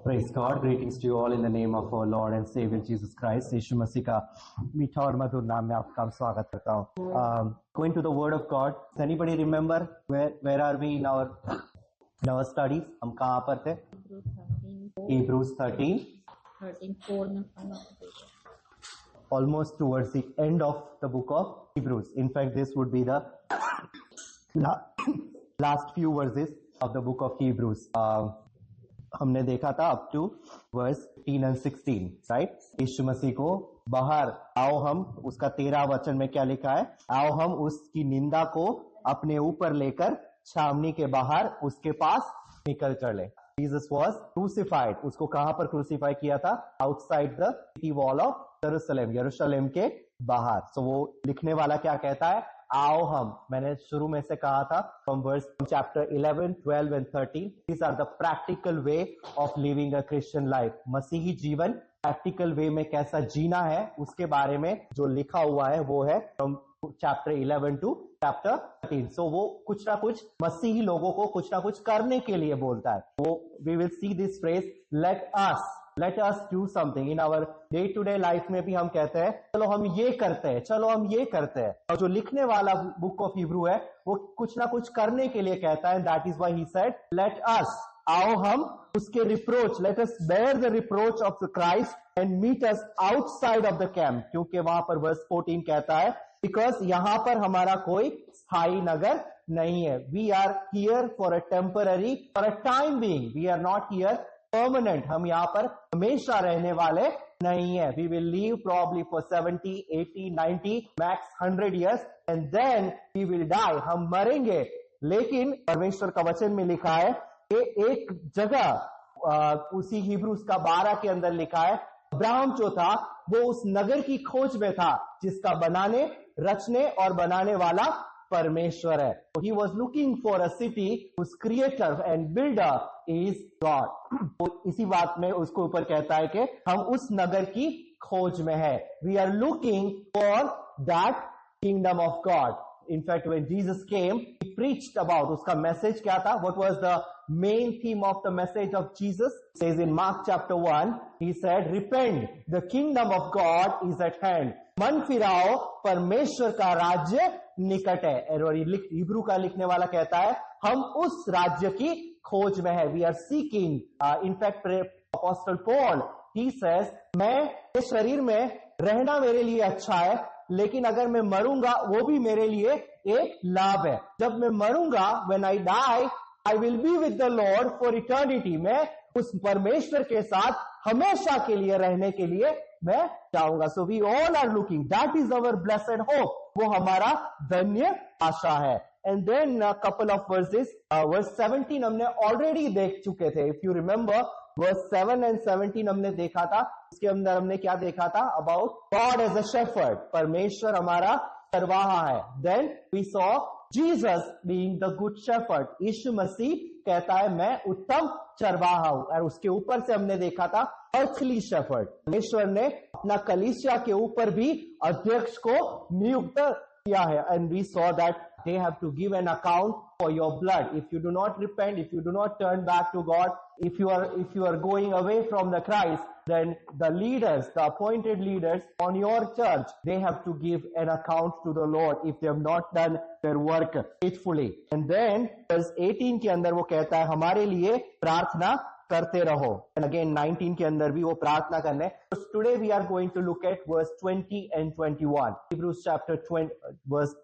Praise God. Greetings to you all in the name of our Lord and Savior Jesus Christ. यीशु मसीह का मीठा और मधुर नाम में आपका स्वागत करता हूँ. Going to the Word of God. Does anybody remember where are we in our studies? हम कहाँ पर थे? Hebrews 13. Almost towards the end of the book of Hebrews. In fact, this would be the last few verses of the book of Hebrews. हमने देखा था up to verse 15 and 16, right? यीशु मसीह को बाहर आओ हम, उसका 13 वचन में क्या लिखा है? आओ हम उसकी निंदा को अपने ऊपर लेकर छावनी के बाहर उसके पास निकल चले. Jesus was crucified. उसको कहां पर क्रूसीफाई किया था? Outside the city wall of Jerusalem, यरूशलेम के बाहर. So वो लिखने वाला क्या कहता है? आओ हम. मैंने शुरू में से कहा था from verse chapter 11, 12 and 13. These are the practical way of living a Christian life. मसीही जीवन practical way में कैसा जीना है उसके बारे में जो लिखा हुआ है वो है from chapter 11 to chapter 13. So वो कुछ ना कुछ मसीही लोगों को कुछ ना कुछ करने के लिए बोलता है. वो we will see this phrase let us do something in our day to day life में भी हम कहते हैं चलो हम ये करते हैं, चलो हम ये करते हैं. और जो लिखने वाला बुक ऑफ हिब्रू है वो कुछ ना कुछ करने के लिए कहता है. That is why he said let us. आओ हम उसके reproach, let us bear the reproach of the Christ and meet us outside of the camp. क्योंकि वहां पर वर्स 14 कहता है बिकॉज यहां पर हमारा कोई स्थायी नगर नहीं है. We are here for a temporary, for a time being. We are not here permanent. हम यहाँ पर हमेशा रहने वाले नहीं है. We will live probably for 70, 80, 90, max 100 years and then we will die. हम मरेंगे. लेकिन परमेश्वर का वचन में लिखा है कि एक जगह उसी हिब्रूस का 12 के अंदर लिखा है अब्राहम जो था वो उस नगर की खोज में था जिसका बनाने, रचने और बनाने वाला परमेश्वर है. He was looking for a city whose creator and builder is God. तो इसी बात में उसको ऊपर कहता है कि हम उस नगर की खोज में है. We are looking for that kingdom of God. In fact when Jesus came he preached about, उसका मैसेज क्या था? What was the main theme of the message of Jesus? Says in Mark chapter 1 he said repent, the kingdom of God is at hand. मन फिराओ, परमेश्वर का राज्य निकट है. और हिब्रू का लिखने वाला कहता है हम उस राज्य की खोज में है. We are seeking. In fact apostle Paul he says मैं इस शरीर में रहना मेरे लिए अच्छा है, लेकिन अगर मैं मरूंगा वो भी मेरे लिए एक लाभ है. जब मैं मरूंगा, when I die I will be with the Lord for eternity. मैं उस परमेश्वर के साथ हमेशा के लिए रहने के लिए मैं चाहूंगा. So we all are looking, that is our blessed hope. वो हमारा धन्य आशा है. And then couple of verses, verse 17 हमने ऑलरेडी देख चुके थे. If you remember verse 7 and 17 हमने देखा था. उसके अंदर हमने क्या देखा था? About God as a shepherd. परमेश्वर हमारा चरवाहा है. Then we saw Jesus being the good shepherd. यीशु मसीह कहता है मैं उत्तम चरवाहा हूं. और उसके ऊपर से हमने देखा था अर्थली शेफर्ड. परमेश्वर ने अपना कलीसिया के ऊपर भी अध्यक्ष को नियुक्त किया है. And we saw that they have to give an account for your blood. If you do not repent, if you do not turn back to God, if you are going away from the Christ, then the leaders, the appointed leaders on your church, they have to give an account to the Lord if they have not done their work faithfully. And then verse 18 के अंदर वो कहता है हमारे लिए प्रार्थना करते रहो. And again 19 के अंदर भी वो प्रार्थना करने. So today we are going to look at verse 20 and 21. Hebrews chapter 13, verse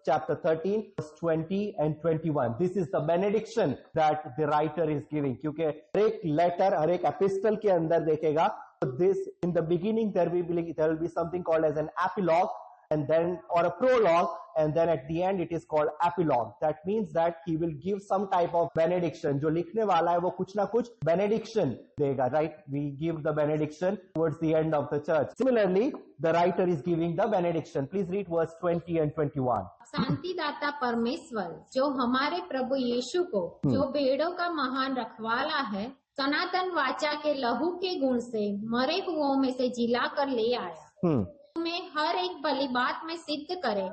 20 and 21. This is the benediction that the writer is giving. क्योंकि हर एक लेटर, हर एक एपिस्टल के अंदर देखेगा so this in the beginning there will be something called as an epilogue, and then or a prologue, and then at the end it is called epilogue. That means that he will give some type of benediction. जो लिखने वाला है वो कुछ ना कुछ benediction देगा, right? We give the benediction towards the end of the church. Similarly, the writer is giving the benediction. Please read verse 20 and 21. शांतिदाता परमेश्वर जो हमारे प्रभु यीशु को जो भेड़ों का महान रखवाला है, सनातन वाचा के लहू के गुण से मरे हुओं में से जिला कर ले आया. तुम्हें हर एक भली बात में सिद्ध करे,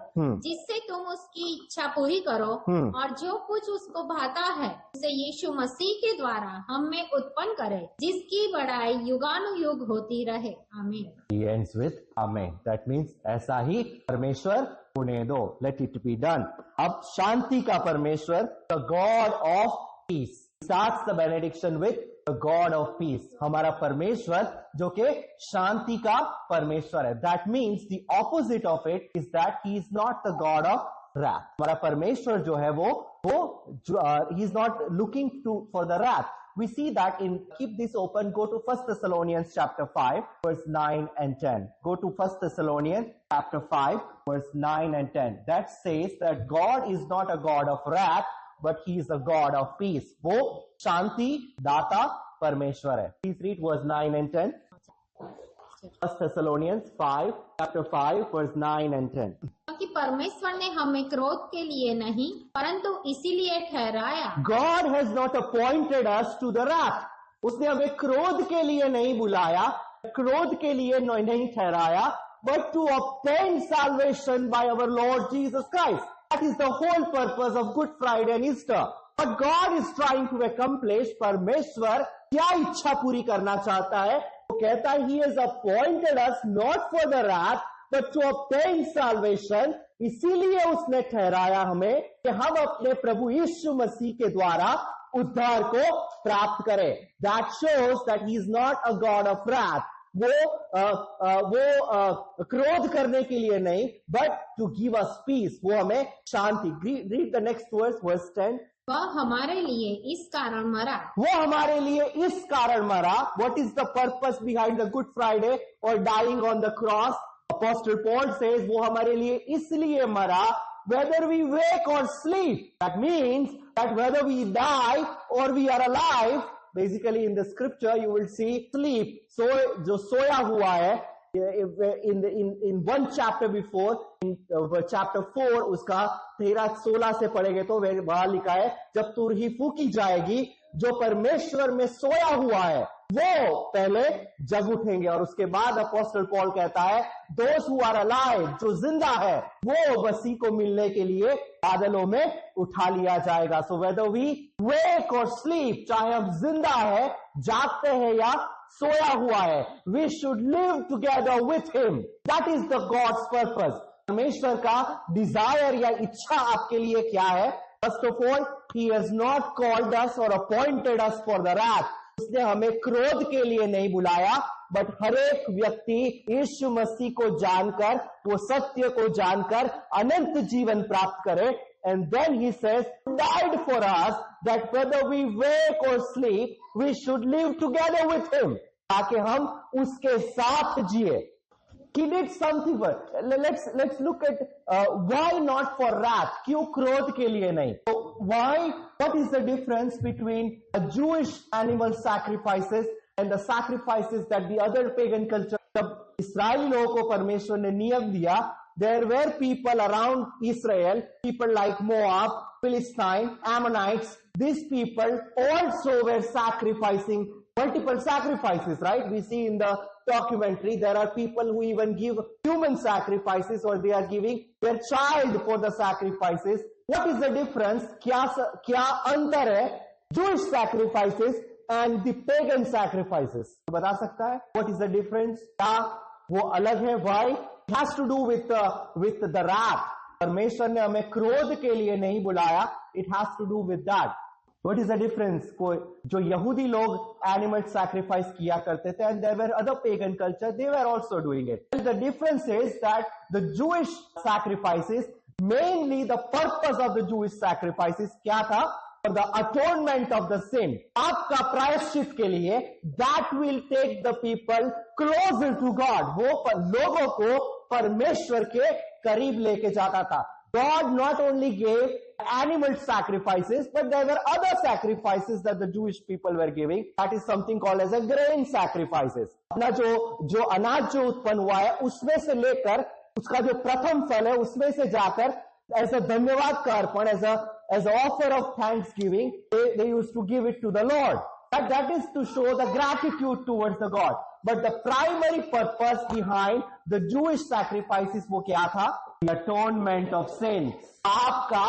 जिससे तुम उसकी इच्छा पूरी करो, और जो कुछ उसको भाता है उसे यीशु मसीह के द्वारा हम में उत्पन्न करे, जिसकी बड़ाई युगानुयुग होती रहे। आमीन। He ends with Amen. That means ऐसा ही परमेश्वर होने दो, let it be done. अब शांति का परमेश्वर, the God of peace, starts the benediction with the God of peace. हमारा परमेश्वर जो कि शांति का परमेश्वर है. That means the opposite of it is that he is not the God of wrath. हमारा परमेश्वर जो है वो he is not looking for the wrath. We see that keep this open, go to 1 Thessalonians chapter 5, verse 9 and 10. Go to 1 Thessalonians chapter 5, verse 9 and 10. That says that God is not a God of wrath, but he is a God of peace. वो शांति दाता परमेश्वर है. Please read verse 9 and 10. 1 Thessalonians 5, chapter 5, verse 9 and 10. क्योंकि परमेश्वर ने हमें क्रोध के लिए नहीं परंतु इसीलिए ठहराया। God has not appointed us to the wrath. उसने हमें क्रोध के लिए नहीं बुलाया, क्रोध के लिए नहीं ठहराया, but to obtain salvation by our Lord Jesus Christ. That is the whole purpose of Good Friday and Easter. What God is trying to accomplish, परमेश्वर क्या इच्छा पूरी करना चाहता है? वो कहता है He has appointed us not for the wrath, but to obtain salvation. इसीलिए उसने ठहराया हमें कि हम अपने प्रभु यीशु मसीह के द्वारा उद्धार को प्राप्त करें. That shows that he is not a God of wrath. वो क्रोध करने के लिए नहीं, but to give us peace. वो हमें शांति. Read the next verse, verse 10. वह हमारे लिए इस कारण मरा. वो हमारे लिए इस कारण मरा. What is the purpose behind the Good Friday or dying on the cross? Apostle Paul says वो हमारे लिए इसलिए मरा, whether we wake or sleep. That means that whether we die or we are alive, basically in the scripture you will see sleep. So जो सोया हुआ है, in one chapter before, in chapter 4, उसका 13-16 से पढ़ेंगे तो वहां लिखा है जब तुरही फूकी जाएगी, जो परमेश्वर में सोया हुआ है वो पहले जग उठेंगे. और उसके बाद अपोस्टल पॉल कहता है those who are alive, जो जिंदा है वो मसीह को मिलने के लिए बादलों में उठा लिया जाएगा. So whether we wake or sleep, चाहे हम जिंदा है, जागते हैं या सोया हुआ है, we should live together with him. That is the God's purpose. परमेश्वर का डिजायर या इच्छा आपके लिए क्या है? First of all, he has not called us or appointed us for the wrath. उसने हमें क्रोध के लिए नहीं बुलाया, बट हर एक व्यक्ति यीशु मसीह को जानकर, वो सत्य को जानकर अनंत जीवन प्राप्त करे. And then he says, died for us, that whether we wake or sleep, we should live together with him. ताकि हम उसके साथ जिए. He did something for. Let's look at why not for wrath. क्यों क्रोध के लिए नहीं? So why? What is the difference between a Jewish animal sacrifices and the sacrifices that the other pagan culture? जब इस्राएली लोगों को परमेश्वर ने नियम दिया, there were people around Israel, people like Moab, Philistine, Ammonites. These people also were sacrificing multiple sacrifices, right? We see in the documentary there are people who even give human sacrifices, or they are giving their child for the sacrifices. What is the difference? क्या अंतर है Jewish sacrifices and the pagan sacrifices? बता सकता है? What is the difference? क्या वो अलग है? Why? It has to do with the wrath. परमेश्वर ने हमें क्रोध के लिए नहीं बुलाया. It has to do with that. What is the difference? जो यहूदी लोग animal sacrifice किया करते थे, and there were other pagan culture, they were also doing it. And the difference is that the Jewish sacrifices, mainly the purpose of the Jewish sacrifices क्या था? For the atonement of the sin. आपका प्रायश्चित के लिए, that will take the people closer to God. वो लोगों को परमेश्वर के करीब लेके जाता था. God not only gave animal sacrifices, but there were other sacrifices that the Jewish people were giving. That is something called as a grain sacrifices. अपना जो अनाज जो उत्पन्न हुआ है, उसमें से लेकर उसका जो प्रथम फल है, उसमें से जाकर as a धन्यवाद का अर्पण, as a offer of thanksgiving, they used to give it to the Lord. That is to show the gratitude towards the God. but the primary purpose behind the Jewish sacrifices वो क्या था? The atonement of sin. पाप का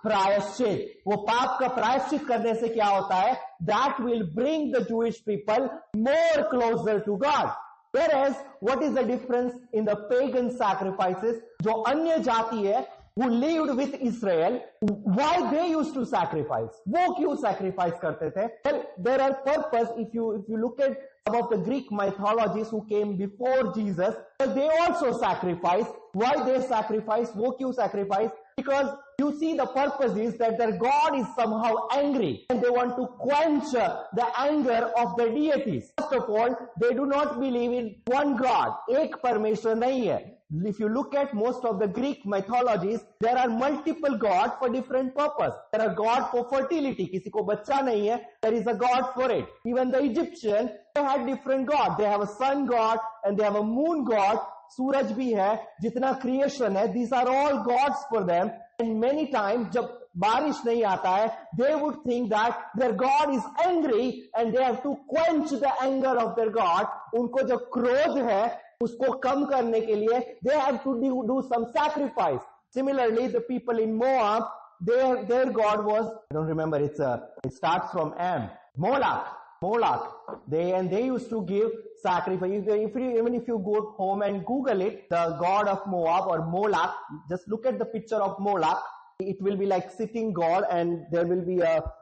प्रायश्चित. वो पाप का प्रायश्चित करने से क्या होता है? That will bring the Jewish people more closer to God. Whereas, what is the difference in the pagan sacrifices? जो अन्य जाति है, who lived with Israel, why they used to sacrifice? वो क्यों sacrifice करते थे? Well, there are purpose. If you look at some of the Greek mythologies who came before Jesus, they also sacrifice. Why they sacrifice? वो क्यों sacrifice? Because you see the purpose is that their God is somehow angry and they want to quench the anger of the deities. First of all, they do not believe in one God. एक परमेश्वर नहीं है. If you look at most of the Greek mythologies, there are multiple gods for different purpose. There are God for fertility. किसी को बच्चा नहीं है, there is a God for it. Even the Egyptians, they had different gods. They have a sun god and they have a moon god. सूरज भी है, जितना creation है, these are all gods for them. And many times, जब बारिश नहीं आता है, they would think that their God is angry and they have to quench the anger of their God. उनको जो क्रोध है, उसको कम करने के लिए they have to do some sacrifice. Similarly, the people in Moab, their god was, I don't remember, it starts from M, Moloch. They used to give sacrifice. Even if you go home and Google it, the god of Moab or Moloch, just look at the picture of Moloch. It will be like sitting god and there will be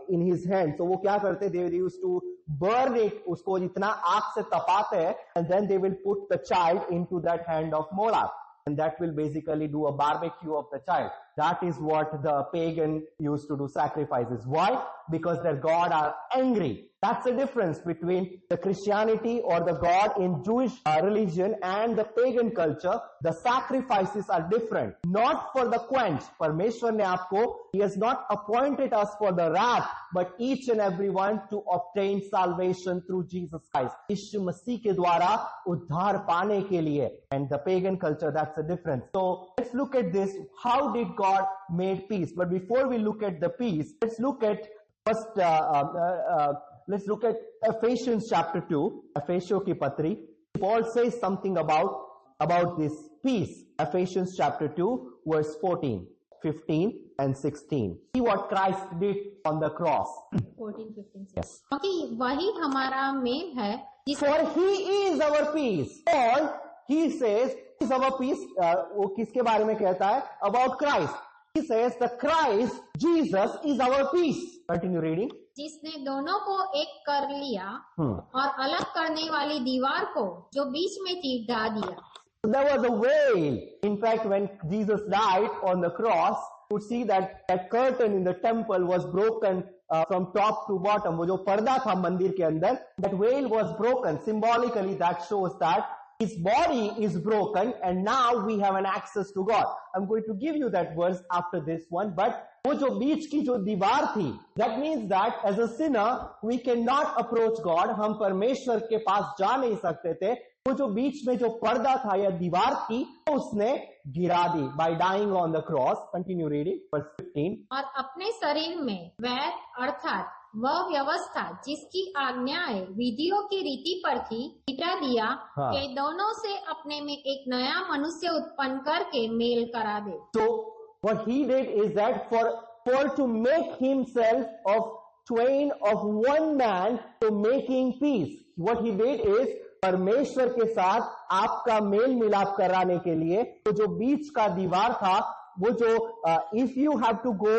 in his hand. So वो क्या करते? They used to burn it, उसको जितना आग से तपाते, and then they will put the child into that hand of Moloch. And that will basically do a barbecue of the child. That is what the pagan used to do sacrifices. Why? Because their God are angry. That's the difference between the Christianity or the God in Jewish religion and the pagan culture. The sacrifices are different. Not for the quench. Parmeshwar ne aapko, He has not appointed us for the wrath, but each and every one to obtain salvation through Jesus Christ. यीशु मसीह के द्वारा उद्धार पाने के लिए. And the pagan culture, that's the difference. So let's look at this. How did God made peace? But before we look at the peace, let's look at first. Let's look at Ephesians chapter 2. Ephesians की पत्री. Paul says something about this peace. Ephesians chapter 2, verse 14, 15, and 16. See what Christ did on the cross. 14, 15, 16. Yes. क्योंकि वही हमारा mail है. For He is our peace. Paul, he says, is our peace. वो किसके बारे में कहता है? About Christ. He says the Christ, Jesus, is our peace. Continue reading. जिसने दोनों को एक कर लिया और अलग करने वाली दीवार को जो बीच में थी ढा दिया. There was a veil. In fact, when Jesus died on the cross, you see that curtain in the temple was broken from top to bottom. वो जो पर्दा था मंदिर के अंदर, that veil was broken. Symbolically, that shows that His body is broken and now we have an access to God. I'm going to give you that verse after this one, but वो जो बीच की जो दीवार थी, that means that as a sinner, we cannot approach God. हम परमेश्वर के पास जा नहीं सकते थे. वो जो बीच में जो पर्दा था या दीवार थी, उसने गिरा दी by dying on the cross. Continue reading, verse 15. और अपने शरीर में वैर अर्थात वह व्यवस्था जिसकी आज्ञाएं विधियों की रीति पर थी मिटा दिया कि दोनों से अपने में एक नया मनुष्य उत्पन्न करके मेल करा दे. So what He did is that for to make Himself of twain of one man to making peace. What He did is परमेश्वर के साथ आपका मेल मिलाप कराने के लिए तो जो बीच का दीवार था वो जो if you have to go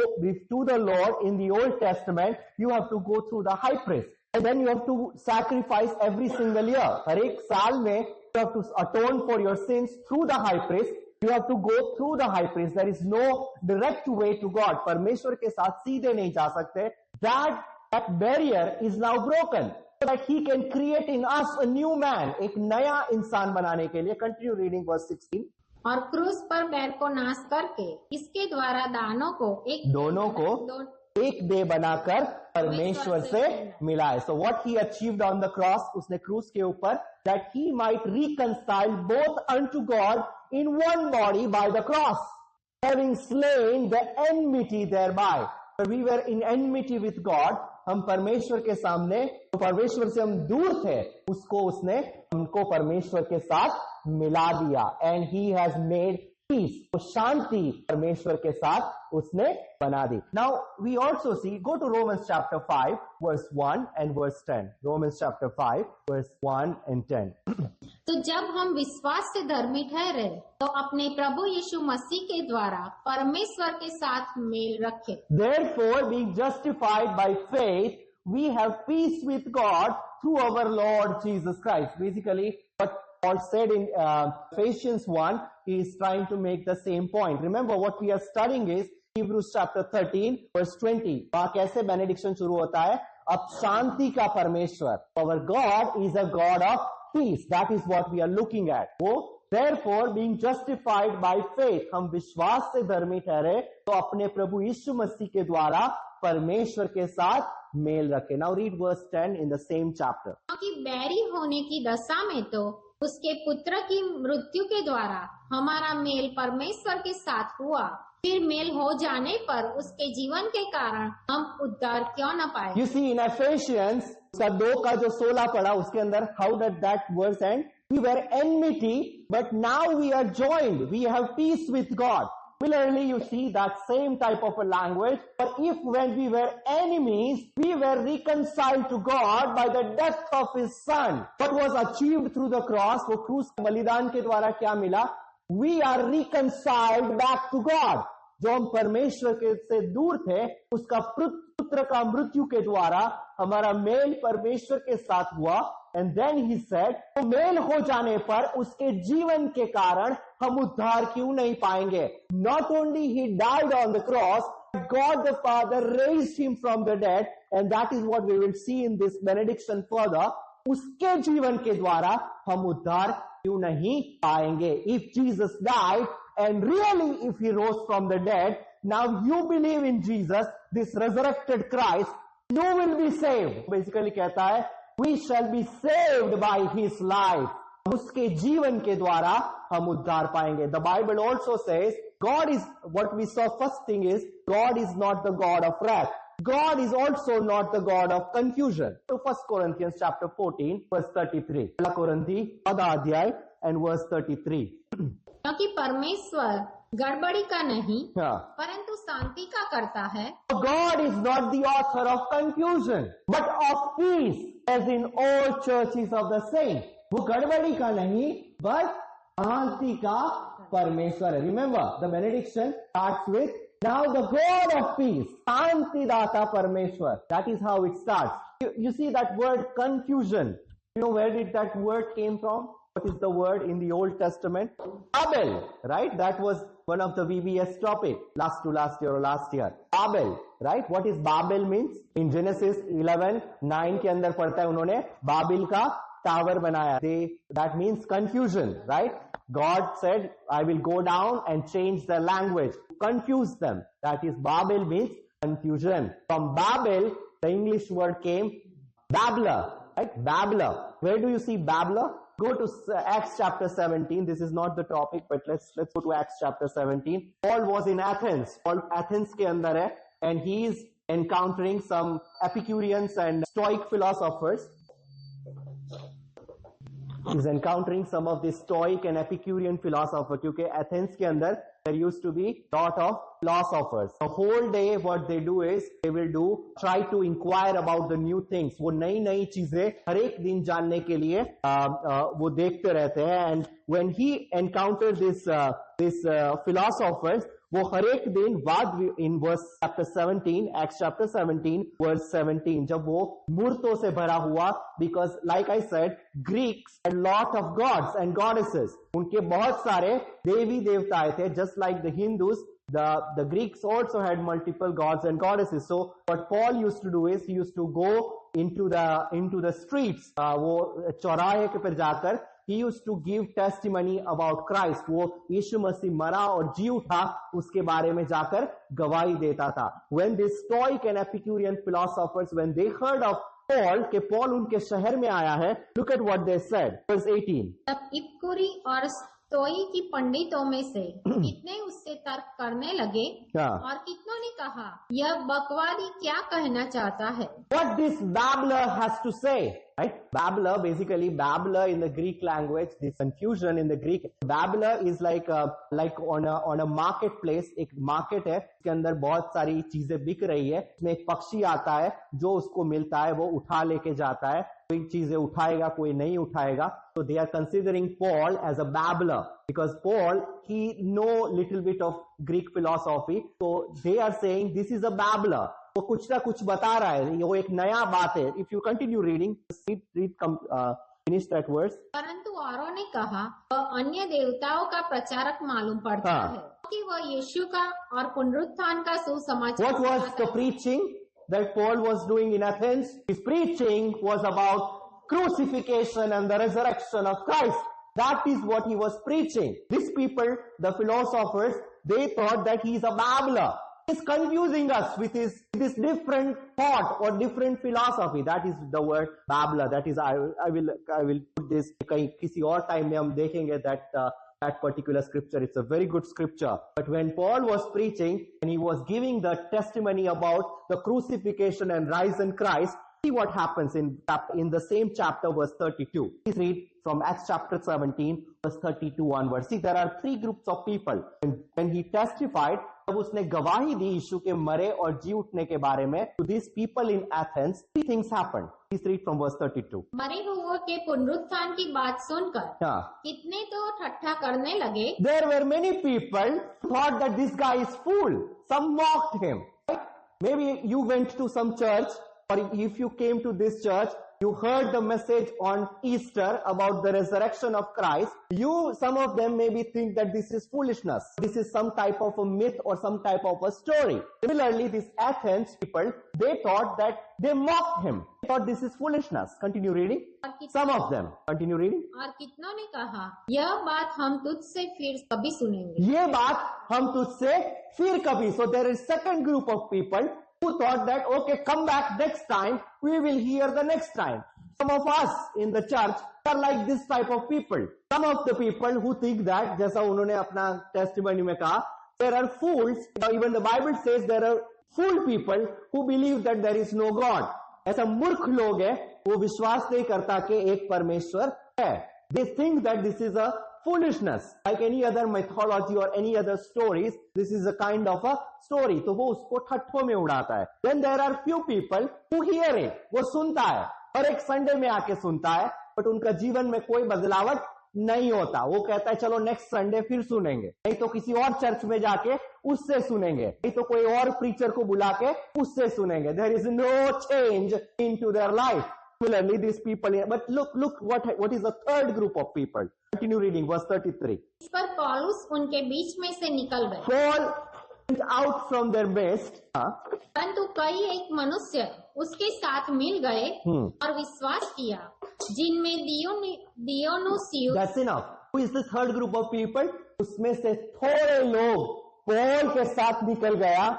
to the Lord in the Old Testament, you have to go through the high priest and then you have to sacrifice every single year. हर एक साल में you have to atone for your sins through the high priest. You have to go through the high priest. There is no direct way to God. परमेश्वर के साथ सीधे नहीं जा सकते. That barrier is now broken. So that He can create in us a new man, एक नया इंसान बनाने के लिए. Continue reading verse 16. और क्रूस पर बैर को नाश करके इसके द्वारा दानों को दोनों को एक देह बनाकर परमेश्वर से मिलाए. So what He achieved on the cross, उसने क्रूस के ऊपर, that He might reconcile both unto God in one body by the cross, having slain the enmity thereby. We were in enmity with God. हम परमेश्वर के सामने, तो परमेश्वर से हम दूर थे, उसको उसने हमको परमेश्वर के साथ मिला दिया. And he has made peace, तो शांति परमेश्वर के साथ उसने बना दी. Now we also see, go to Romans chapter 5 verse 1 and verse 10. Romans chapter 5 verse 1 and 10. तो जब हम विश्वास से धर्मी ठहरे तो अपने प्रभु यीशु मसीह के द्वारा परमेश्वर के साथ मेल रखे. Therefore, being justified by faith, we have peace with God through our Lord Jesus Christ. Basically, what Paul said in Ephesians 1, he is trying to make the same point. Remember, what we are studying is Hebrews chapter 13, verse 20. वहां कैसे benediction शुरू होता है? अब शांति का परमेश्वर. Our God is a God of peace. That is what we are looking at. वो Therefore, being justified by faith, हम विश्वास से धर्मी ठहरे तो अपने प्रभु यीशु मसीह के द्वारा परमेश्वर के साथ मेल रखे. Now read verse 10 in the same chapter. क्योंकि बैरी होने की दशा में तो उसके पुत्र की मृत्यु के द्वारा हमारा मेल परमेश्वर के साथ हुआ, फिर मेल हो जाने पर उसके जीवन के कारण हम उद्धार क्यों न पाए. You see in Ephesians उसका 2 का जो 16 पढ़ा उसके अंदर, how did that verse end? We were enmity, but now we are joined. We have peace with God. Similarly, you see that same type of a language. But if when we were enemies, we were reconciled to God by the death of His Son. What was achieved through the cross, वो क्रूस बलिदान के द्वारा क्या मिला? We are reconciled back to God. जो हम परमेश्वर के से दूर थे, उसका पुत्र का मृत्यु के द्वारा हमारा मेल परमेश्वर के साथ हुआ. And then he said, तो मेल हो जाने पर उसके जीवन के कारण हम उद्धार क्यों नहीं पाएंगे? Not only he died on the cross, God the Father raised him from the dead, and that is what we will see in this benediction further. उसके जीवन के द्वारा हम उद्धार क्यों नहीं पाएंगे? If Jesus died, and really if he rose from the dead, now you believe in Jesus, this resurrected Christ, you will be saved. Basically कहता है, we shall be saved by his life. उसके जीवन के द्वारा हम उद्धार पाएंगे. The Bible also says, God is, what we saw first thing is, God is not the God of wrath. God is also not the God of confusion. So 1 Corinthians chapter 14 verse 33. 1 Corinthians 14 अध्याय and verse 33. क्योंकि परमेश्वर गड़बड़ी का नहीं, परंतु शांति का करता है. God is not the author of confusion, but of peace, as in all churches of the saints. वो गड़बड़ी का नहीं, but शांति का परमेश्वर है. Remember, the benediction starts with, now the God of peace, शांति दाता परमेश्वर. That is how it starts. You see that word confusion. You know where did that word came from? What is the word in the Old Testament? Babel, right? That was one of the VBS topic last year or last year. Babel, right? What is Babel means? In Genesis 11:9 के अंदर पढ़ता है उन्होंने बाबिल का tower बनाया. That means confusion, right? God said, I will go down and change their language, confuse them. That is Babel means confusion. From Babel, the English word came babbler, right? Babbler. Where do you see babbler? Go to Acts chapter 17. This is not the topic, but let's go to Acts chapter 17. Paul was in Athens. Paul Athens के अंदर है, and he is encountering some Epicureans and Stoic philosophers. He's encountering some of the Stoic and Epicurean philosophers. क्योंकि Athens के अंदर there used to be lot of philosophers. The whole day what they do is they will try to inquire about the new things. वो नई चीजें हर एक दिन जानने के लिए वो देखते रहते हैं. And when he encountered this philosophers, वो हर एक दिन बाद in verse chapter 17, Acts chapter 17 verse 17, जब वो मूर्तों से भरा हुआ, because like I said, Greeks had lot of gods and goddesses. उनके बहुत सारे देवी देवताएं थे. Just like the Hindus, the Greeks also had multiple gods and goddesses. So what Paul used to do is he used to go into the streets, वो चौराहे के पर जाकर he used to give testimony about Christ. वो यीशु मसीह मरा और जी उठा उसके बारे में जाकर गवाही देता था. When the Stoic and Epicurean philosophers, when they heard of Paul, कि पॉल उनके शहर में आया है, look at what they said. Verse 18. तब इपकुरी और स्तोई की पंडितों में से कितने उससे तर्क करने लगे और कितनों ने कहा यह बकवादी क्या कहना चाहता है। What this babbler has to say, right? Babbler, basically babbler in the Greek language, this confusion in the Greek, babbler is like on a marketplace, एक market है, उसके अंदर बहुत सारी चीजें बिक रही है, उसमें एक पक्षी आता है, जो उसको मिलता है वो उठा लेके जाता है, कोई चीजें उठाएगा कोई नहीं उठाएगा, so they are considering Paul as a babbler because Paul he know little bit of Greek philosophy, so they are saying this is a babbler. वो कुछ ना कुछ बता रहा है, वो एक नया बात है. If you continue reading, finish that verse. परंतु औरों ने कहा वह अन्य देवताओं का प्रचारक मालूम पड़ता है कि वह यीशु का और पुनरुत्थान का सुसमाचार. What was the preaching that Paul was doing in Athens? His preaching was about crucifixion and the resurrection of Christ. That is what he was preaching. These people, the philosophers, they thought that he is a babbler. He is confusing us with this different thought or different philosophy. That is the word babbler. That is, I will put this. किसी और time में हम देखेंगे that particular scripture. It's a very good scripture. But when Paul was preaching and he was giving the testimony about the crucifixion and rise in Christ, see what happens in the same chapter, verse 32. Please read from Acts chapter 17, verse 32 onwards. See, there are three groups of people. And when he testified, जब उसने गवाही दी यीशु के मरे और जी उठने के बारे में, to these people in Athens, three things happened. Please read from verse 32. मरे हुओं के पुनरुत्थान की बात सुनकर कितने तो ठट्ठा करने लगे. There were many people who thought that this guy is fool. Some mocked him. Maybe you went to some church, or if you came to this church, you heard the message on Easter about the resurrection of Christ. Some of them maybe think that this is foolishness. This is some type of a myth or some type of a story. Similarly, these Athens people, they thought that they mocked him. They thought this is foolishness. Continue reading. Some of them. Continue reading. और कितनों ने कहा यह बात हम तुझसे फिर कभी सुनेंगे. ये बात हम तुझसे फिर कभी. So there is second group of people who thought that, okay, come back next time, we will hear the next time. Some of us in the church are like this type of people. Some of the people who think that, जैसा उन्होंने अपना testimony में कहा, there are fools, even the Bible says there are fool people who believe that there is no God. ऐसा मूर्ख लोग है, वो विश्वास नहीं करता कि एक परमेश्वर है. They think that this is a foolishness, like any other mythology or any other stories. This is a kind of a story. तो वो उसको ठट्ठों में उड़ाता है. Then there are few people who hear it. वो सुनता है, और एक संडे में आके सुनता है, बट उनका जीवन में कोई बदलावट नहीं होता. वो कहता है चलो नेक्स्ट संडे फिर सुनेंगे, नहीं तो किसी और चर्च में जाके उससे सुनेंगे, नहीं तो कोई और प्रीचर को बुला के उससे सुनेंगे. There is no change into their life. Similarly, these people, but look what is the third group of people. Continue reading, verse 33. इस पर पौलुस उनके बीच में से निकल गए. Paul went out from their midst. परंतु कई एक मनुष्य उसके साथ मिल गए और विश्वास किया, जिनमें दियोनुसियुस. That's enough. Who is the third group of people? उसमें से थोड़े लोग पॉल के साथ निकल गया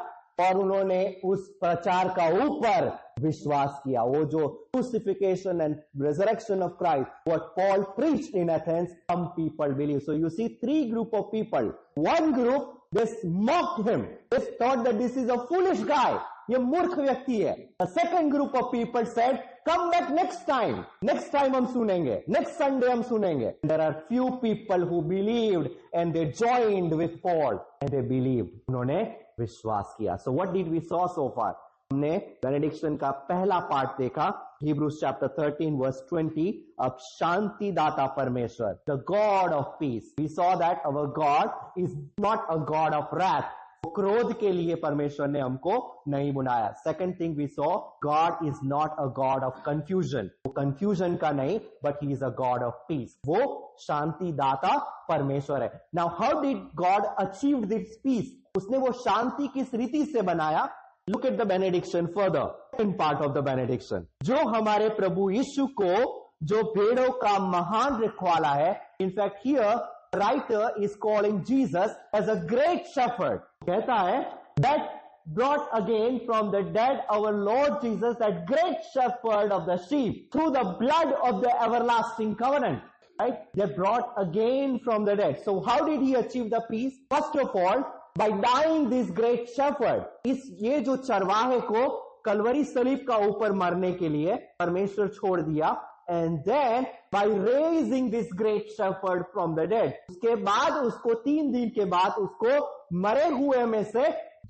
और उन्होंने उस प्रचार का ऊपर विश्वास किया. वो जो crucifixion and resurrection of Christ, what Paul preached in Athens, some people believe. So you see three group of people. One group, they mocked him. They thought that this is a foolish guy. ये मूर्ख व्यक्ति है. The second group of people said, come back next time. Next time हम सुनेंगे. Next Sunday हम सुनेंगे. There are few people who believed and they joined with Paul and they believed. उन्होंने विश्वास किया. So what did we saw so far? हमने benediction का पहला पार्ट देखा, Hebrews chapter 13 verse 20. अब शांति दाता परमेश्वर, the God of peace. We saw that our God is not a God of wrath. क्रोध के लिए परमेश्वर ने हमको नहीं बुलाया. Second thing we saw, God is not a God of confusion. वो confusion का नहीं, but he is a God of peace. वो शांति दाता परमेश्वर है. Now how did God achieve this peace? उसने वो शांति किस रीति से बनाया? Look at the benediction further. Second part of the benediction. जो हमारे प्रभु यीशु को, जो भेड़ों का महान रखवाला है. In fact here, writer is calling Jesus as a great shepherd. कहता है that brought again from the dead our Lord Jesus, that great shepherd of the sheep, through the blood of the everlasting covenant. right? They're brought again from the dead. So how did he achieve the peace? First of all, by dying this great shepherd. ये जो चरवाहे को कलवरी सलीब का ऊपर मरने के लिए परमेश्वर छोड़ दिया, and then by raising this great shepherd from the dead. उसके बाद उसको 3 दिन के बाद उसको मरे हुए में से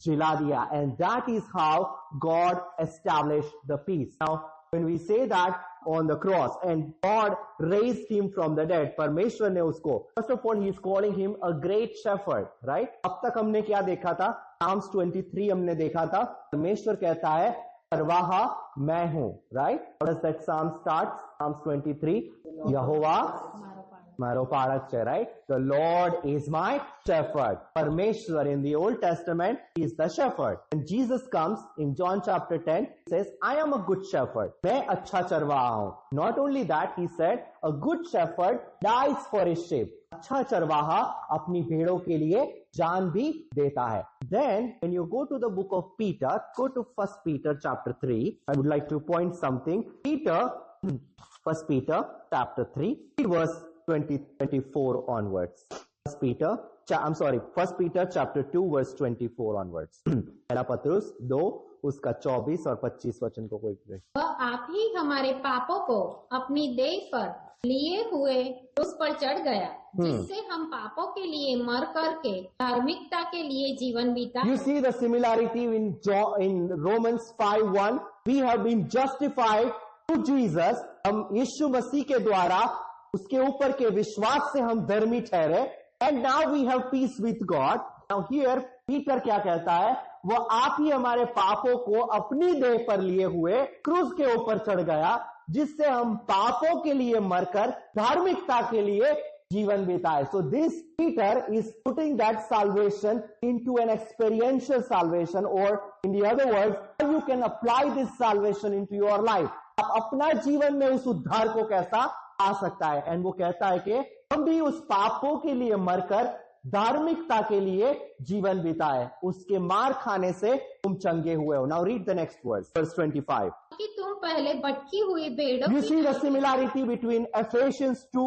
जिला दिया, and that is how God established the peace. Now, when we say that on the cross and God raised him from the dead, परमेश्वर ने उसको, first of all he is calling him a great shepherd, right? अब तक हमने क्या देखा था? Psalms 23 हमने देखा था, परमेश्वर कहता है चरवाहा मैं हूं, right? How does that psalm start? Psalms 23, यहोवा मारो पारक है, right? The Lord is my shepherd. Parmeshwar in the Old Testament is the shepherd. When Jesus comes in John chapter 10, he says, I am a good shepherd. मैं अच्छा चरवाहा हूं. Not only that, he said, a good shepherd dies for his sheep. अच्छा चरवाहा अपनी भेड़ों के लिए जान भी देता है. Then, when you go to the book of Peter, go to 1 Peter chapter 3. I would like to point something. 1 Peter chapter 3, verse 24 onwards. 1 Peter chapter 2 verse 24 onwards. पहला पत्रुस 2 उसका 24 और 25 वचन को कोई वह आप ही हमारे पापों को अपनी देह पर लिए हुए उस पर चढ़ गया, जिससे हम पापों के लिए मर करके धार्मिकता के लिए जीवन बिता. You see the similarity in Romans 5:1. We have been justified through Jesus. हम यीशु मसीह के द्वारा उसके ऊपर के विश्वास से हम धर्मी ठहरे, and now we have peace with God. Now here Peter क्या कहता है? वो आप ही हमारे पापों को अपनी देह पर लिए हुए क्रूस के ऊपर चढ़ गया, जिससे हम पापों के लिए मरकर धार्मिकता के लिए जीवन बिताए. So this Peter is putting that salvation into an experiential salvation, or in the other words, how you can apply this salvation into your life. आप अपना जीवन में उस उद्धार को कैसा आ सकता है. एंड वो कहता है कि हम भी उस पापों के लिए मरकर धार्मिकता के लिए जीवन बिताए, उसके मार खाने से तुम चंगे हुए हो. Now read the next verse, verse 25. कि तुम पहले भटकी हुई भेड़ों You see the similarity between Ephesians 2,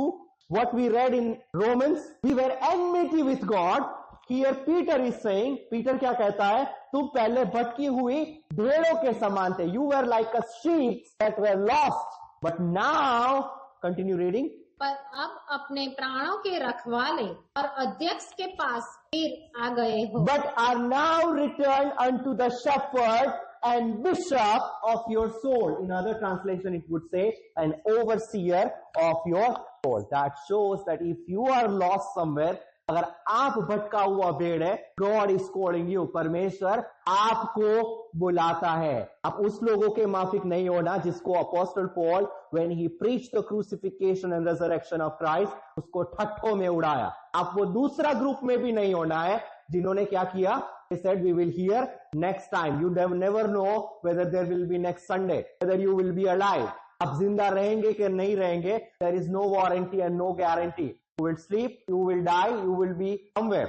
what we read in Romans. We were enmity with God. Here Peter is saying, Peter क्या कहता है? तुम पहले भटकी हुई भेड़ों के समान थे. You were like a sheep that were lost, but now, continue reading. पर अब अपने प्राणों के रखवाले और अध्यक्ष के पास फिर आ गए हो. But are now returned unto the shepherd and bishop of your soul. In other translation it would say an overseer of your soul. That shows that if you are lost somewhere, अगर आप भटका हुआ भेड़ है, God is calling you. परमेश्वर आपको बुलाता है. आप उस लोगों के माफिक नहीं होना जिसको apostle Paul when he preached the crucifixion and resurrection of Christ, उसको ठट्ठों में उड़ाया. आप वो दूसरा ग्रुप में भी नहीं होना है जिन्होंने क्या किया? He said, we will hear next time. You never know whether there will be next Sunday, whether you will be alive. आप जिंदा रहेंगे कि नहीं रहेंगे. There is no warranty and no guarantee. You will sleep, you will die, you will be somewhere.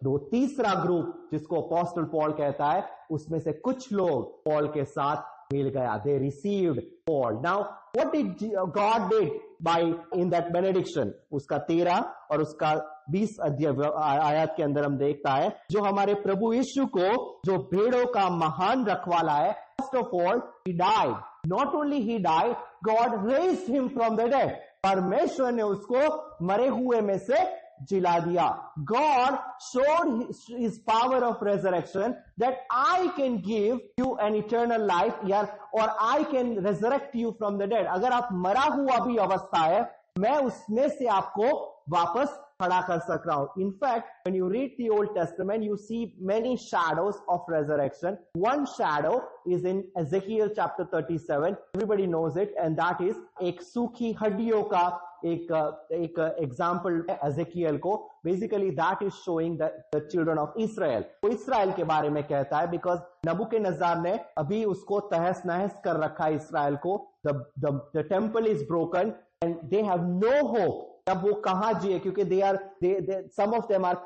दो तीसरा group जिसको apostle Paul कहता है, उसमें से कुछ लोग पॉल के साथ मिल गया. They received Paul. Now, what did God did by in that benediction? उसका 13 और उसका 20 आयत के अंदर हम देखता है, जो हमारे प्रभु यीशु को, जो भेड़ों का महान रखवाला है, first of all, he died. Not only he died, God raised him from the dead. परमेश्वर ने उसको मरे हुए में से जिला दिया. God showed his power of resurrection that I can give you an eternal life, or I can resurrect you from the dead. अगर आप मरा हुआ भी अवस्था है, मैं उसमें से आपको वापस खड़ा कर सक रहा हूं. In fact, when you read the Old Testament, you see many shadows of resurrection. One shadow is in Ezekiel chapter 37. Everybody knows it, and that is एक सूखी हड्डियों का एक एग्जाम्पल है Ezekiel को. Basically, that is showing the children of Israel. वो Israel के बारे में कहता है, because नबूकदनेस्सर ने अभी उसको तहस नहस कर रखा है इसराइल को. The temple is broken and they have no hope. तब वो कहां जिए? क्योंकि some of them are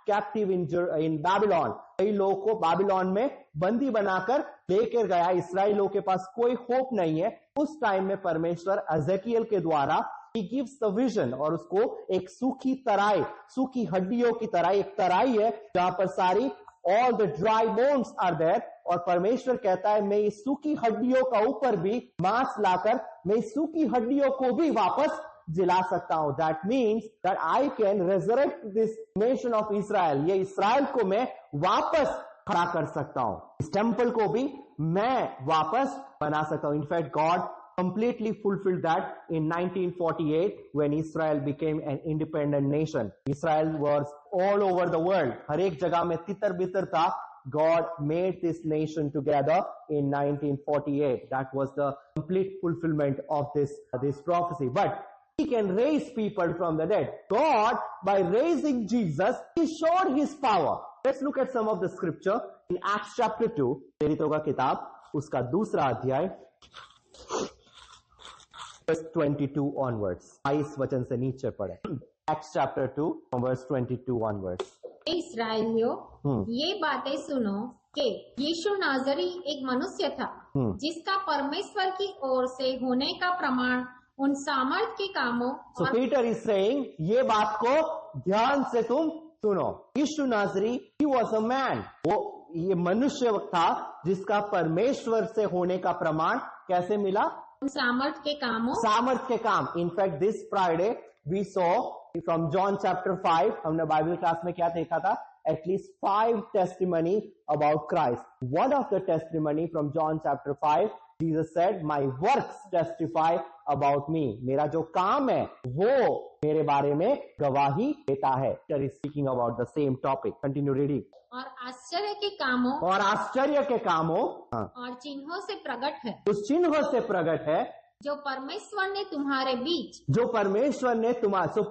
captive in Babylon. कई लोगों को बाबिलोन में बंदी बनाकर लेकर गया. इसराइलियों के पास कोई होप नहीं है. उस टाइम में परमेश्वर एजेकियल के द्वारा he gives the vision, और उसको एक सूखी तराई, सूखी हड्डियों की तरह एक तराई है जहां पर सारी all the dry bones are there, और परमेश्वर कहता है मैं इस सूखी हड्डियों का ऊपर भी मांस लाकर मैं इस सूखी हड्डियों को भी वापस जिला सकता हूं. That means that I can resurrect this nation of Israel. ये इसराइल को मैं वापस खड़ा कर सकता हूं. इस टेंपल को भी मैं वापस बना सकता हूं. In fact God completely fulfilled that in 1948 when Israel became an independent nation. Israel was all over the world. हर एक जगह में तितर बितर था. God made this nation together in 1948. That was the complete fulfillment of this prophecy. But He can raise people from the dead. God, by raising Jesus, He showed His power. Let's look at some of the scripture in Acts chapter 2. प्रेरितों का किताब उसका दूसरा अध्याय verse 22 onwards. 22 वचन से नीचे पढ़े. Acts chapter 2 from verse 22 onwards. इस्राएलियों, ये बातें सुनो कि यीशु नाजरी एक मनुष्य था जिसका परमेश्वर की ओर से होने का प्रमाण उन सामर्थ के कामों. So Peter is saying, ये बात को ध्यान से तुम सुनो. यीशु नाजरी, he was a man. वो ये मनुष्य था जिसका परमेश्वर से होने का प्रमाण कैसे मिला? सामर्थ के कामों. सामर्थ के काम. In fact this Friday we saw from John chapter 5, हमने बाइबल क्लास में क्या देखा था? At least 5 testimony about Christ. One of the testimony from John chapter 5, Jesus said, my works testify about me. मेरा जो काम है वो मेरे बारे में गवाही देता है. Is speaking about the same topic. Continue reading. और आश्चर्य के कामों. और आश्चर्य के कामों. और चिन्हों से प्रकट है. उस चिन्हों से प्रकट है जो परमेश्वर ने तुम्हारे बीच. जो परमेश्वर ने तुम्हारे. So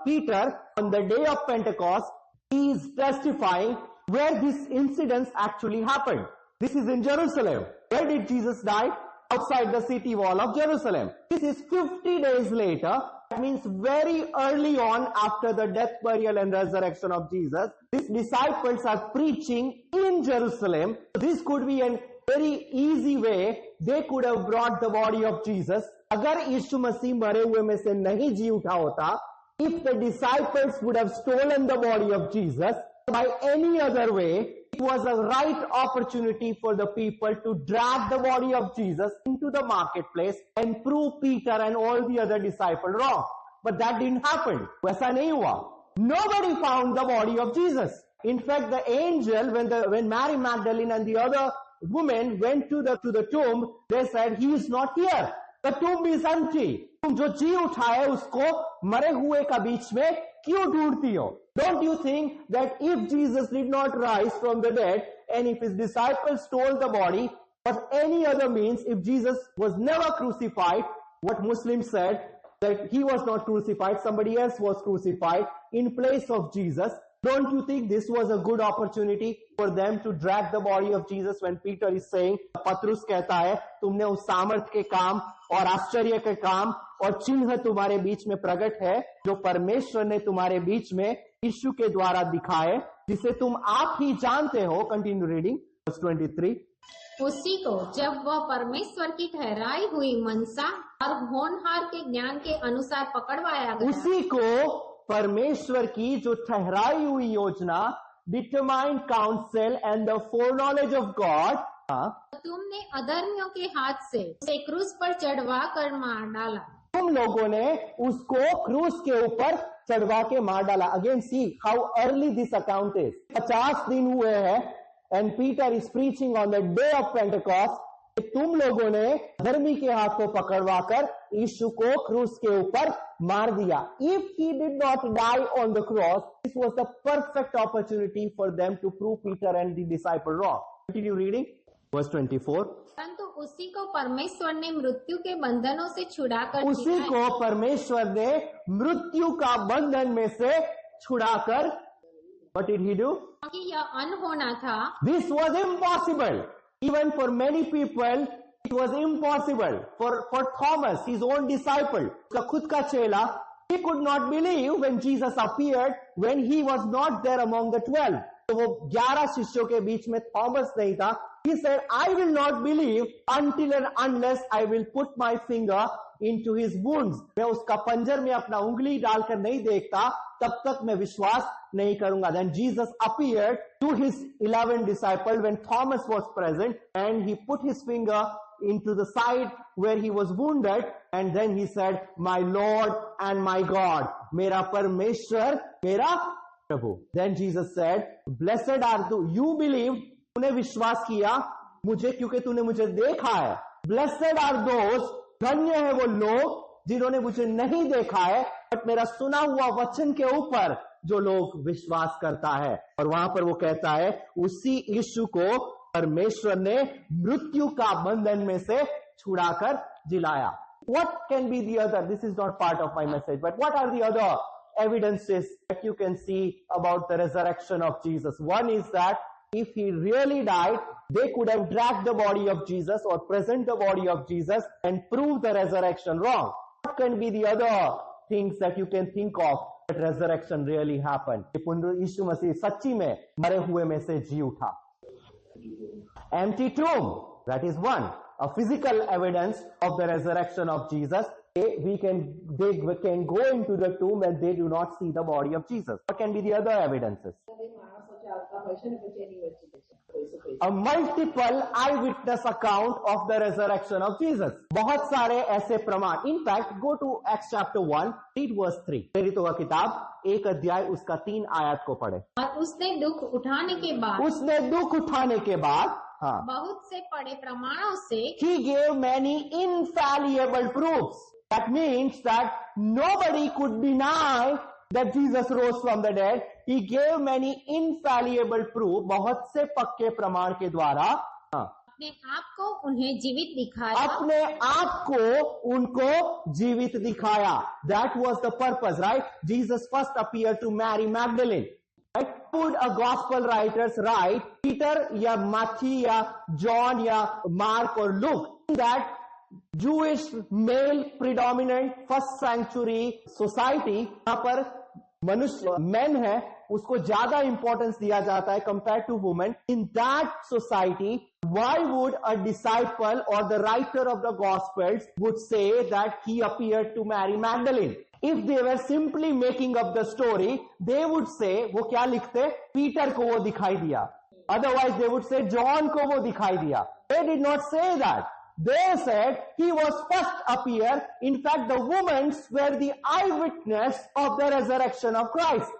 Peter on the day of Pentecost he is testifying where this incident actually happened. This is in Jerusalem. Where did Jesus die? Outside the city wall of Jerusalem. This is 50 days later. That means very early on after the death, burial and resurrection of Jesus. These disciples are preaching in Jerusalem. This could be a very easy way. They could have brought the body of Jesus. अगर यीशु मसीह मरे हुए में से नहीं जी उठा होता, if the disciples would have stolen the body of Jesus by any other way, it was a right opportunity for the people to drag the body of Jesus into the marketplace and prove Peter and all the other disciples wrong. But that didn't happen. वैसा नहीं हुआ. Nobody found the body of Jesus. In fact, the angel, when Mary Magdalene and the other women went to the tomb, they said, he is not here. The tomb is empty. तुम जो जी उठाए उसको मरे हुए का बीच में क्यों ढूंढती हो? Don't you think that if Jesus did not rise from the dead and if his disciples stole the body or any other means, if Jesus was never crucified, what Muslims said that he was not crucified, somebody else was crucified in place of Jesus, don't you think this was a good opportunity for them to drag the body of Jesus when Peter is saying, पतरुस कहता है तुमने उस सामर्थ के काम और आश्चर्य के काम और चिन्ह तुम्हारे बीच में प्रकट है जो परमेश्वर ने तुम्हारे बीच में यीशु के द्वारा दिखाए, जिसे तुम आप ही जानते हो. Continue reading verse 23. उसी को जब वह परमेश्वर की ठहराई हुई मनसा और होनहार के ज्ञान के अनुसार पकड़वाया गया. उसी को परमेश्वर की जो ठहराई हुई योजना, determined counsel and the foreknowledge of God, तुमने अधर्मियों के हाथ से उसे क्रूस पर चढ़वा कर मार डाला. तुम लोगों ने उसको क्रूस के ऊपर चढ़वा के मार डाला. Again see how early this account is. 50 दिन हुए हैं and Peter is preaching on the day of Pentecost. तुम लोगों ने धर्मी के हाथ को पकड़वाकर यीशु को क्रूस के ऊपर मार दिया. If he did not die on the cross, this was the perfect opportunity for them to prove Peter and the disciple wrong. Continue reading verse 24. परंतु उसी को परमेश्वर ने मृत्यु के बंधनों से छुड़ाकर, उसी को परमेश्वर ने मृत्यु का बंधन में से छुड़ाकर, what did he do? क्योंकि यह अनहोना था. This was impossible. Even for many people, it was impossible. For Thomas, his own disciple, उसका खुद का चेला, he could not believe when Jesus appeared when he was not there among the 12. तो वो 11 शिष्यों के बीच में थॉमस नहीं था. He said, I will not believe until and unless I will put my finger into his wounds. मैं उसका पंजर में अपना उंगली डालकर नहीं देखता, तब तक मैं विश्वास नहीं करूंगा. Then Jesus appeared to his 11 disciples when Thomas was present, and he put his finger into the side where he was wounded, and then he said, my Lord and my God. मेरा परमेश्वर, मेरा प्रभु. Then Jesus said, blessed are you believed, तूने विश्वास किया मुझे क्योंकि तूने मुझे देखा है. Blessed are those, धन्य है वो लोग जिन्होंने मुझे नहीं देखा है बट मेरा सुना हुआ वचन के ऊपर जो लोग विश्वास करता है. और वहां पर वो कहता है उसी यीशु को परमेश्वर ने मृत्यु का बंधन में से छुड़ाकर जिलाया. What can be the other? This is not part of my message, but what are the other evidences that you can see about the resurrection of Jesus? One is that if he really died, they could have dragged the body of Jesus or present the body of Jesus and prove the resurrection wrong. What can be the other things that you can think of that resurrection really happened? यीशु मसीह सच्ची में मरे हुए में से जी उठा. Empty tomb, that is one. A physical evidence of the resurrection of Jesus. They can go into the tomb and they do not see the body of Jesus. What can be the other evidences? A multiple eyewitness account of the resurrection of Jesus. बहुत सारे ऐसे प्रमाण. In fact, go to Acts chapter 1, read verse 3. प्रेरितों का किताब 1 अध्याय उसका 3 आयत को पढ़े. और उसने दुख उठाने के बाद हाँ, बहुत से बड़े प्रमाणों से he gave many infallible proofs. That means that nobody could deny that Jesus rose from the dead. He gave many infallible proof. बहुत से पक्के प्रमाण के द्वारा अपने आप को उन्हें जीवित दिखाया. अपने आप को उनको जीवित दिखाया. That was the purpose, right? Jesus first appeared to Mary Magdalene. Right? Would a gospel writers write Peter या Matthew या John या Mark or Luke that Jewish male predominant first century society यहाँ पर मनुष्य men है उसको ज्यादा importance दिया जाता है compared to women. In that society, why would a disciple or the writer of the Gospels would say that he appeared to Mary Magdalene? If they were simply making up the story, they would say, वो क्या लिखते? Peter को वो दिखाई दिया. Otherwise, they would say John को वो दिखाई दिया. They did not say that. They said he was first appear. In fact, the women were the eyewitness of the resurrection of Christ.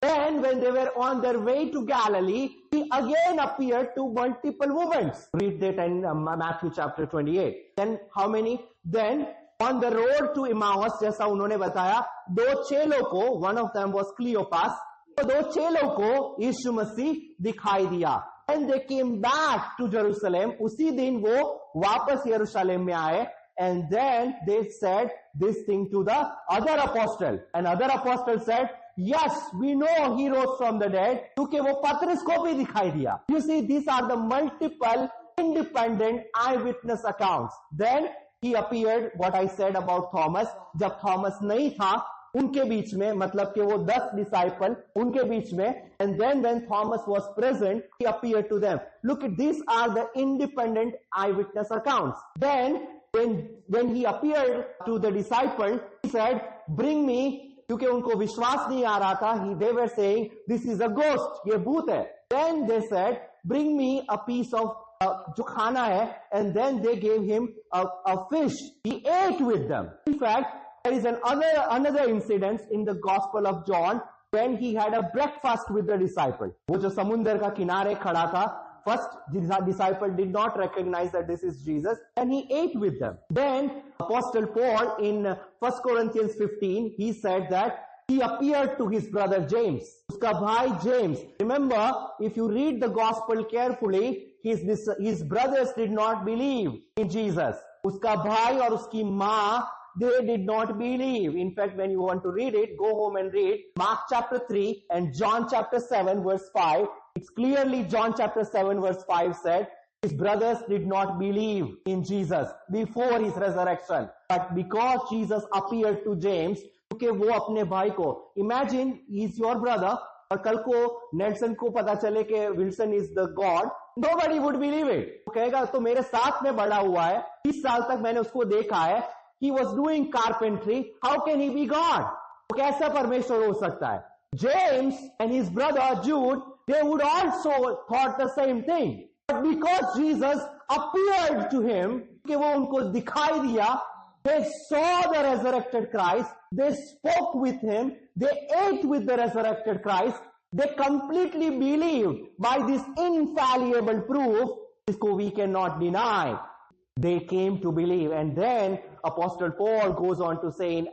Then, when they were on their way to Galilee, he again appeared to multiple women. Read that in Matthew chapter 28. Then, how many? Then, on the road to Emmaus, जैसा उन्होंने बताया, 2 चेलों को, one of them was Cleopas, तो 2 चेलों को यीशु मसीह दिखाई दिया. And they came back to Jerusalem. उसी दिन वो वापस यरूशलेम में आए. And then they said this thing to the other apostle. And other apostle said, yes, we know he rose from the dead. क्योंकि वो पतरस को भी दिखाई दिया. You see, these are the multiple independent eyewitness accounts. Then he appeared, what I said about Thomas, जब Thomas नहीं था उनके बीच में, मतलब कि वो 10 disciple उनके बीच में, and then when Thomas was present, he appeared to them. Look at these are the independent eyewitness accounts. Then when he appeared to the disciple, he said, bring me, क्योंकि उनको विश्वास नहीं आ रहा था, they were saying, this is a ghost, ये भूत है. Then they said, bring me a piece of जो खाना है, and then they gave him a fish. He ate with them. In fact, there is another incident in the Gospel of John when he had a breakfast with the disciple. वो जो समुंदर का किनारे खड़ा था, first disciple did not recognize that this is Jesus, and he ate with them. Then Apostle Paul in 1 Corinthians 15, he said that he appeared to his brother James. उसका भाई James. Remember, if you read the Gospel carefully, his brothers did not believe in Jesus. उसका भाई और उसकी माँ, they did not believe. In fact, when you want to read it, go home and read Mark chapter 3 and John chapter 7 verse 5. It's clearly John chapter 7 verse 5 said, his brothers did not believe in Jesus before his resurrection. But because Jesus appeared to James, क्योंकि वो अपने भाई को, imagine he is your brother, और कल को Nelson को पता चले कि Wilson is the God, nobody would believe it. वो कहेगा तो मेरे साथ में बड़ा हुआ है, 30 साल तक मैंने उसको देखा है, he was doing carpentry. How can he be God? तो कैसा परमेश्वर हो सकता है? James and his brother Jude, they would also thought the same thing. But because Jesus appeared to him, कि वो उनको दिखाई दिया, they saw the resurrected Christ, they spoke with him, they ate with the resurrected Christ, they completely believed by this infallible proof, इसको we cannot deny. They came to believe. And then Apostle Paul goes on to say in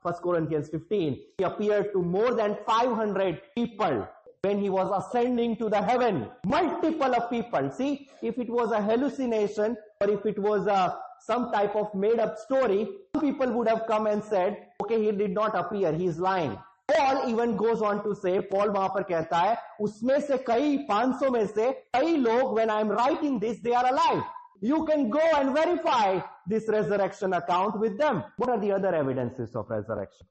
1 Corinthians 15, he appeared to more than 500 people when he was ascending to the heaven. Multiple of people. See, if it was a hallucination or if it was some type of made up story, some people would have come and said, okay, he did not appear, he is lying. Paul even goes on to say, Paul वहां पर कहता है, उसमें से कई 500 में से कई लोग, when I am writing this, they are alive. You can go and verify this resurrection account with them. What are the other evidences of resurrection?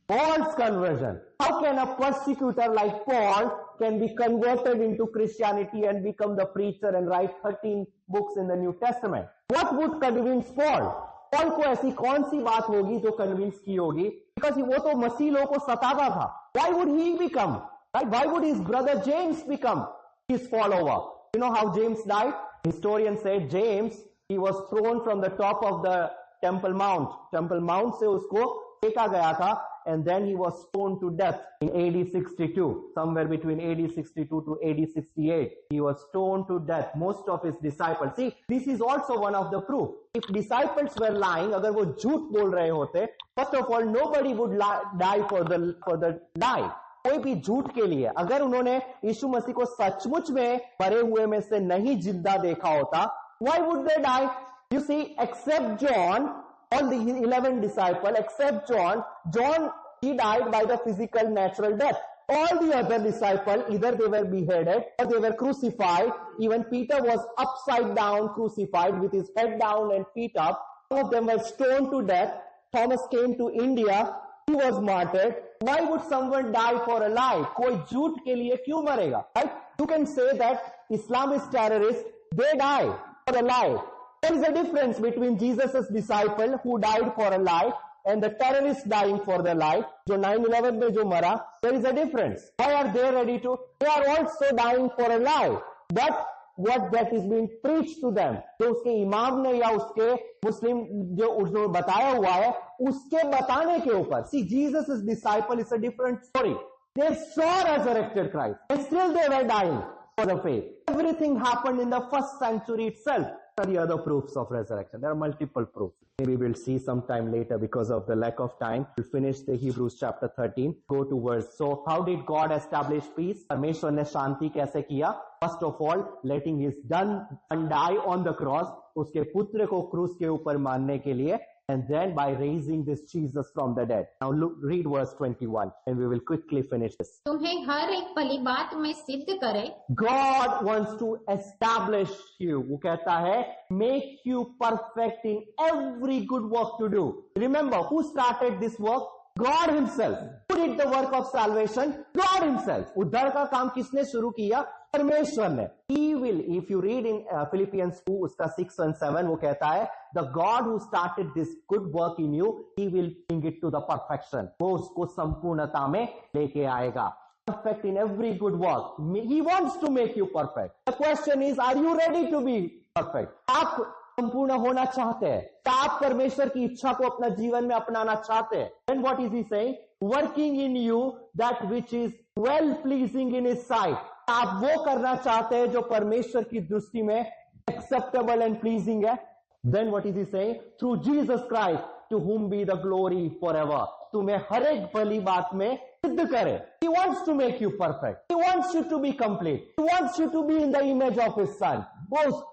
Paul's conversion. How can a persecutor like Paul can be converted into Christianity and become the preacher and write 13 books in the New Testament? What would convince Paul? Paul को ऐसी कौन सी बात होगी जो convince की होगी? Because वो तो मसीह लोगों को सताता था. Why would he become? Right? Why would his brother James become his follower? You know how James died? Historians say James, he was thrown from the top of the Temple Mount. Temple Mount से उसको फेंका गया था, and then he was stoned to death in AD 62. Somewhere between AD 62 to AD 68. He was stoned to death. Most of his disciples. See, this is also one of the proof. If disciples were lying, अगर वो झूठ बोल रहे होते, first of all, nobody would die for the lie. कोई भी झूठ के लिए अगर उन्होंने यीशु मसीह को सचमुच में मरे हुए में से नहीं जिंदा देखा होता, why would they die? You see, except John, all the 11 disciples, except John, he died by the physical natural death. All the other disciples, either they were beheaded or they were crucified. Even Peter was upside down crucified with his head down and feet up. Some of them were stoned to death. Thomas came to India. He was martyred. Why would someone die for a lie? कोई झूठ के लिए क्यों मरेगा? Right? You can say that Islamist terrorists, they die for a lie. There is a difference between Jesus' disciple who died for a lie and the terrorists dying for the lie. जो 9/11 में जो मरा, there is a difference. Why are they ready to? They are also dying for a lie. But what that is being preached to them, जो उसके इमाम ने या उसके मुस्लिम जो उसने बताया हुआ है, उसके बताने के ऊपर. See, Jesus' disciple is a different story. They saw resurrected Christ, and still they were dying for the faith. Everything happened in the first century itself. What are the other proofs of resurrection? There are multiple proofs. Maybe we'll see sometime later because of the lack of time. We'll finish the Hebrews chapter 13. Go to verse. So, how did God establish peace? परमेश्वर ने शांति कैसे किया? First of all, letting his son die on the cross. उसके पुत्र को क्रूस के ऊपर मारने के लिए. And then by raising this Jesus from the dead. Now look, read verse 21 and we will quickly finish this. तुम्हें हर एक भली बात में सिद्ध करे. God wants to establish you. वो कहता है, make you perfect in every good work to do. Remember, who started this work? God himself. Who did the work of salvation? God himself. उद्धार का काम किसने शुरू किया? परमेश्वर ने. He will, if you read in Philippians 2, उसका 6 and 7, वो कहता है, the God who started this good work in you, he will bring it to the perfection. वो उसको संपूर्णता में लेके आएगा. Perfect in every good work. He wants to make you perfect. The question is, are you ready to be perfect? आप संपूर्ण होना चाहते हैं? क्या आप परमेश्वर की इच्छा को अपना जीवन में अपनाना चाहते हैं? Then what is he saying? Working in you that which is well pleasing in his sight. आप वो करना चाहते हैं जो परमेश्वर की दृष्टि में acceptable and pleasing है. Then what is he saying? Through Jesus Christ, to whom be the glory forever. तुम्हें हर एक भली बात में सिद्ध करे. He wants to make you perfect. He wants you to be complete. He wants you to be in the image of his son. वो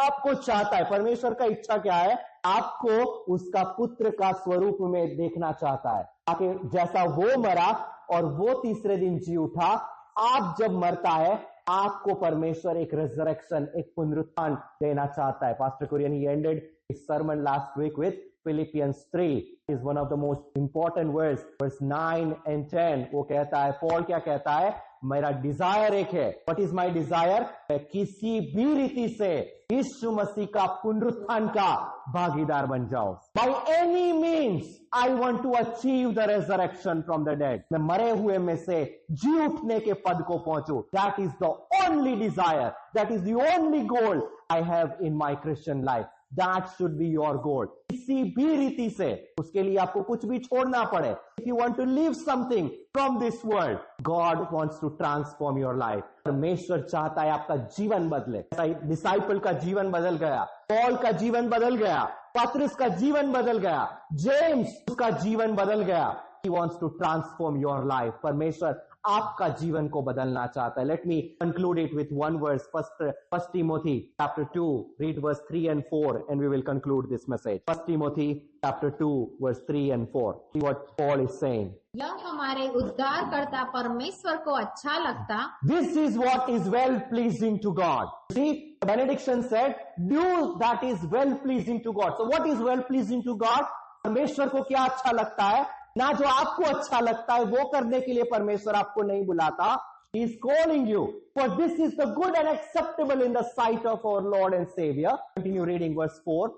आपको चाहता है. परमेश्वर का इच्छा क्या है? आपको उसका पुत्र का स्वरूप में देखना चाहता है. ताकि जैसा वो मरा और वो तीसरे दिन जी उठा, आप जब मरता है, आपको परमेश्वर एक resurrection, एक पुनरुत्थान देना चाहता है. Pastor Kurian, he ended his sermon last week with Philippians 3 is one of the most important verse 9 and 10. वो कहता है, Paul क्या कहता है? मेरा डिजायर एक है. What is my desire? किसी भी रीति से यीशु मसीह का पुनरुत्थान का भागीदार बन जाओ. By any means I want to achieve the resurrection from the dead. मैं मरे हुए में से जी उठने के पद को पहुंचू. That is the only desire, that is the only goal I have in my Christian life. That should be your goal. किसी भी रीति से उसके लिए आपको कुछ भी छोड़ना पड़े. If you want to leave something from this world, God wants to transform your life. परमेश्वर चाहता है आपका जीवन बदले. डिसाइपल का जीवन बदल गया, पॉल का जीवन बदल गया, पतरस का जीवन बदल गया, जेम्स उसका जीवन बदल गया. He wants to transform your life. परमेश्वर आपका जीवन को बदलना चाहता है. Let me conclude it with one verse. First Timothy chapter 2, read verse 3 and 4, and we will conclude this message. First Timothy chapter 2, verse 3 and 4. See what Paul is saying. यह हमारे उद्धारकर्ता परमेश्वर को अच्छा लगता. This is what is well pleasing to God. See, benediction said, do that is well pleasing to God. So what is well pleasing to God? परमेश्वर को क्या अच्छा लगता है? ना जो आपको अच्छा लगता है वो करने के लिए परमेश्वर आपको नहीं बुलाता. He is calling you, for this is the good and acceptable in the sight of our Lord and Savior. Continue reading verse 4.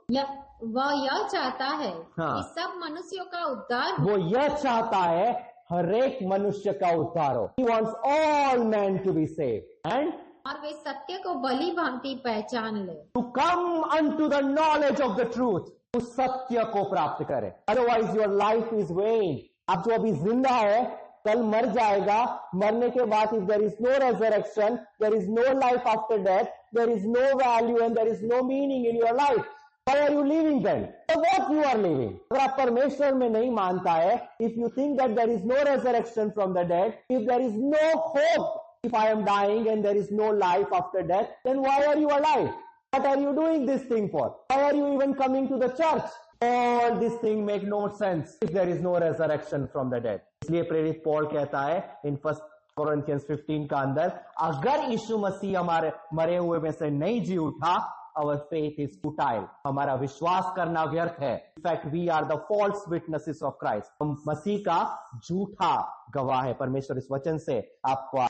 वह यह चाहता है हाँ. कि सब मनुष्यों का उद्धार हो. वो यह चाहता है हर एक मनुष्य का उद्धार हो. He wants all men to be saved and और वे सत्य को भली भांति पहचान ले. to come unto the knowledge of the truth. उस सत्य को प्राप्त करें. Otherwise your life is when. आप जो अभी जिंदा है कल मर जाएगा. मरने के बाद if there is no resurrection, there is no life after death, there is no value and there is no meaning in your life. Why are you living then? What you are living? अगर आप परमेश्वर में नहीं मानता है, if you think that there is no resurrection from the dead, if there is no hope, if I am dying and there is no life after death, then why are you alive? What are you doing this thing for? Why are you even coming to the church? All this thing make no sense if there is no resurrection from the dead. इसलिए प्रेरित Paul कहता है इन 1 Corinthians 15 का अंदर, अगर यीशु मसीह हमारे मरे हुए में से नहीं जी उठा, our faith is futile. हमारा विश्वास करना व्यर्थ है. In fact, we are the false witnesses of Christ. हम मसीह का झूठा गवाह है. परमेश्वर इस वचन से आपको